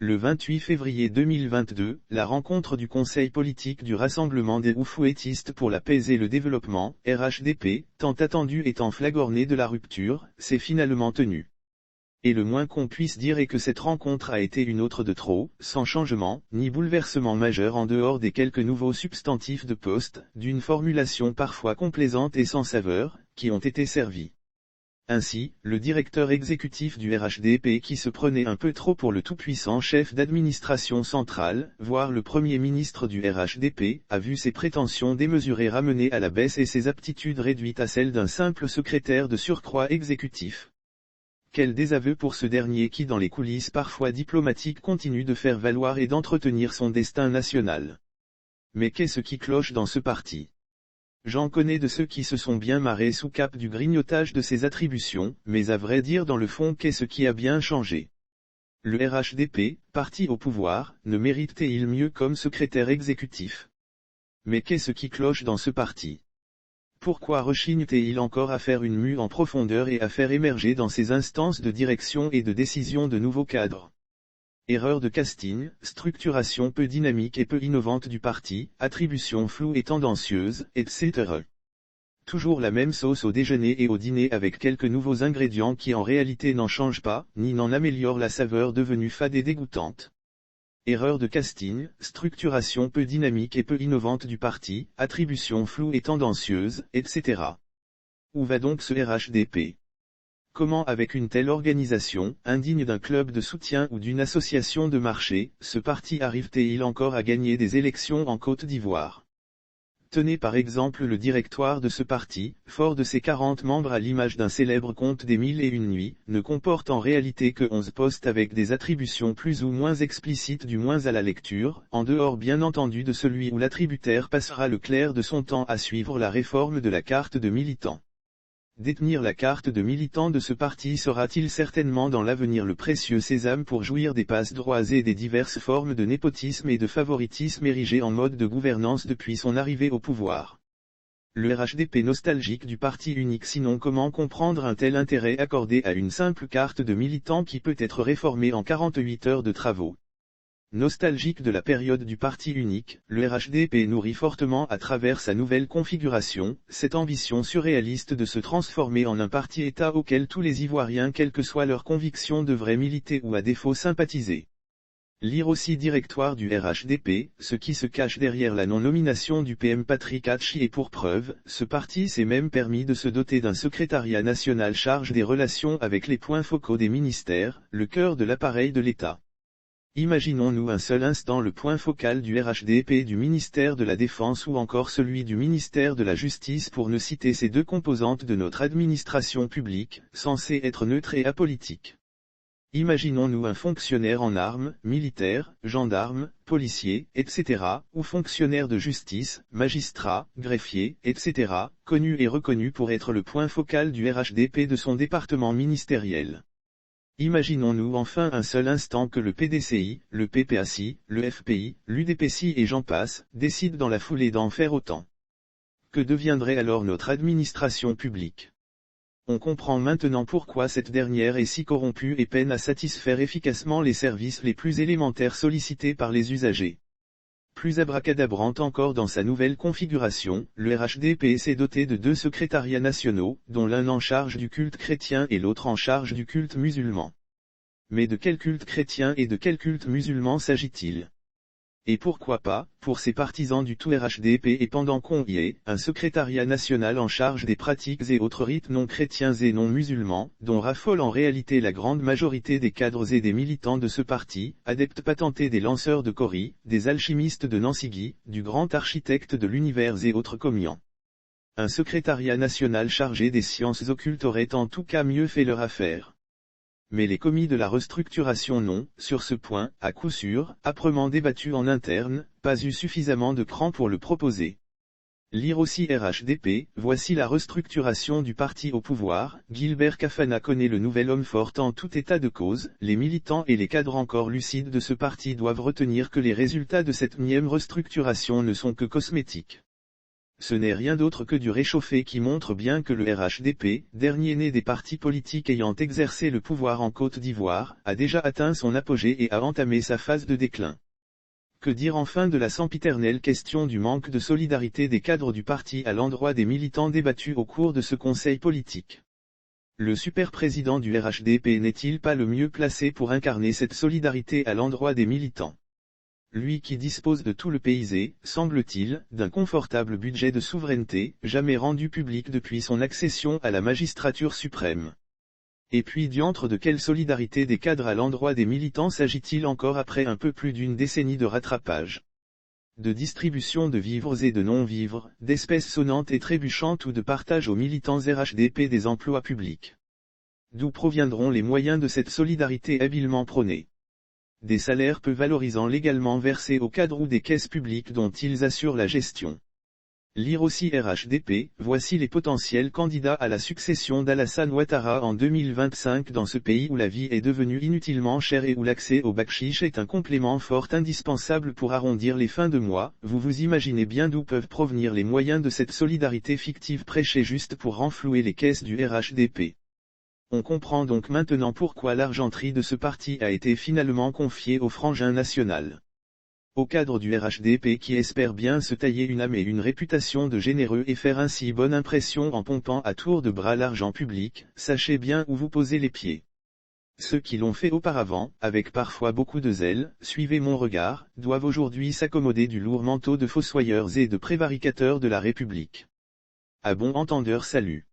Le 28 février 2022, la rencontre du Conseil politique du Rassemblement des Oufouettistes pour la paix et le développement, RHDP, tant attendue et tant flagornée de la rupture, s'est finalement tenue. Et le moins qu'on puisse dire est que cette rencontre a été une autre de trop, sans changement, ni bouleversement majeur en dehors des quelques nouveaux substantifs de poste, d'une formulation parfois complaisante et sans saveur, qui ont été servis. Ainsi, le directeur exécutif du RHDP qui se prenait un peu trop pour le tout-puissant chef d'administration centrale, voire le premier ministre du RHDP, a vu ses prétentions démesurées ramenées à la baisse et ses aptitudes réduites à celles d'un simple secrétaire de surcroît exécutif. Quel désaveu pour ce dernier qui dans les coulisses parfois diplomatiques continue de faire valoir et d'entretenir son destin national. Mais qu'est-ce qui cloche dans ce parti ? J'en connais de ceux qui se sont bien marrés sous cap du grignotage de ses attributions, mais à vrai dire dans le fond qu'est-ce qui a bien changé ? Le RHDP, parti au pouvoir, ne méritait-il mieux comme secrétaire exécutif ? Mais qu'est-ce qui cloche dans ce parti ? Pourquoi rechigne-t-il encore à faire une mue en profondeur et à faire émerger dans ses instances de direction et de décision de nouveaux cadres ? Erreur de casting, structuration peu dynamique et peu innovante du parti, attribution floue et tendancieuse, etc. Toujours la même sauce au déjeuner et au dîner avec quelques nouveaux ingrédients qui en réalité n'en changent pas, ni n'en améliorent la saveur devenue fade et dégoûtante. Erreur de casting, structuration peu dynamique et peu innovante du parti, attribution floue et tendancieuse, etc. Où va donc ce RHDP ? Comment avec une telle organisation, indigne d'un club de soutien ou d'une association de marché, ce parti arrive-t-il encore à gagner des élections en Côte d'Ivoire ? Tenez par exemple le directoire de ce parti, fort de ses 40 membres à l'image d'un célèbre conte des 1001 nuits, ne comporte en réalité que 11 postes avec des attributions plus ou moins explicites du moins à la lecture, en dehors bien entendu de celui où l'attributaire passera le clair de son temps à suivre la réforme de la carte de militant. Détenir la carte de militant de ce parti sera-t-il certainement dans l'avenir le précieux sésame pour jouir des passe-droits et des diverses formes de népotisme et de favoritisme érigées en mode de gouvernance depuis son arrivée au pouvoir ? Le RHDP nostalgique du parti unique sinon comment comprendre un tel intérêt accordé à une simple carte de militant qui peut être réformée en 48 heures de travaux ? Nostalgique de la période du parti unique, le RHDP nourrit fortement à travers sa nouvelle configuration, cette ambition surréaliste de se transformer en un parti-État auquel tous les Ivoiriens quelle que soit leur conviction devraient militer ou à défaut sympathiser. Lire aussi directoire du RHDP, ce qui se cache derrière la non-nomination du PM Patrick Hatchi et pour preuve, ce parti s'est même permis de se doter d'un secrétariat national charge des relations avec les points focaux des ministères, le cœur de l'appareil de l'État. Imaginons-nous un seul instant le point focal du RHDP du ministère de la Défense ou encore celui du ministère de la Justice pour ne citer ces deux composantes de notre administration publique, censée être neutre et apolitique. Imaginons-nous un fonctionnaire en armes, militaire, gendarme, policier, etc., ou fonctionnaire de justice, magistrat, greffier, etc., connu et reconnu pour être le point focal du RHDP de son département ministériel. Imaginons-nous enfin un seul instant que le PDCI, le PPACI, le FPI, l'UDPCI et j'en passe, décident dans la foulée d'en faire autant. Que deviendrait alors notre administration publique ? On comprend maintenant pourquoi cette dernière est si corrompue et peine à satisfaire efficacement les services les plus élémentaires sollicités par les usagers. Plus abracadabrante encore dans sa nouvelle configuration, le RHDP s'est doté de 2 secrétariats nationaux, dont l'un en charge du culte chrétien et l'autre en charge du culte musulman. Mais de quel culte chrétien et de quel culte musulman s'agit-il ? Et pourquoi pas, pour ces partisans du tout RHDP et pendant qu'on y est, un secrétariat national en charge des pratiques et autres rites non chrétiens et non musulmans, dont raffole en réalité la grande majorité des cadres et des militants de ce parti, adeptes patentés des lanceurs de Cori, des alchimistes de Nansigui, du grand architecte de l'univers et autres commiants. Un secrétariat national chargé des sciences occultes aurait en tout cas mieux fait leur affaire. Mais les commis de la restructuration n'ont, sur ce point, à coup sûr, âprement débattu en interne, pas eu suffisamment de cran pour le proposer. Lire aussi RHDP, voici la restructuration du parti au pouvoir, Gilbert Kafana connaît le nouvel homme fort en tout état de cause, les militants et les cadres encore lucides de ce parti doivent retenir que les résultats de cette nième restructuration ne sont que cosmétiques. ce n'est rien d'autre que du réchauffé qui montre bien que le RHDP, dernier né des partis politiques ayant exercé le pouvoir en Côte d'Ivoire, a déjà atteint son apogée et a entamé sa phase de déclin. Que dire enfin de la sempiternelle question du manque de solidarité des cadres du parti à l'endroit des militants débattus au cours de ce conseil politique? Le super-président du RHDP n'est-il pas le mieux placé pour incarner cette solidarité à l'endroit des militants? Lui qui dispose de tout le pays et, semble-t-il, d'un confortable budget de souveraineté, jamais rendu public depuis son accession à la magistrature suprême. Et puis diantre de quelle solidarité des cadres à l'endroit des militants s'agit-il encore après un peu plus d'une décennie de rattrapage? De distribution de vivres et de non-vivres, d'espèces sonnantes et trébuchantes ou de partage aux militants RHDP des emplois publics. D'où proviendront les moyens de cette solidarité habilement prônée? Des salaires peu valorisants légalement versés aux cadres ou des caisses publiques dont ils assurent la gestion. Lire aussi RHDP, voici les potentiels candidats à la succession d'Alassane Ouattara en 2025 dans ce pays où la vie est devenue inutilement chère et où l'accès au bakchiche est un complément fort indispensable pour arrondir les fins de mois. Vous vous imaginez bien d'où peuvent provenir les moyens de cette solidarité fictive prêchée juste pour renflouer les caisses du RHDP. On comprend donc maintenant pourquoi l'argenterie de ce parti a été finalement confiée au frangin national. Au cadre du RHDP qui espère bien se tailler une âme et une réputation de généreux et faire ainsi bonne impression en pompant à tour de bras l'argent public, sachez bien où vous posez les pieds. Ceux qui l'ont fait auparavant, avec parfois beaucoup de zèle, suivez mon regard, doivent aujourd'hui s'accommoder du lourd manteau de fossoyeurs et de prévaricateurs de la République. À bon entendeur, salut.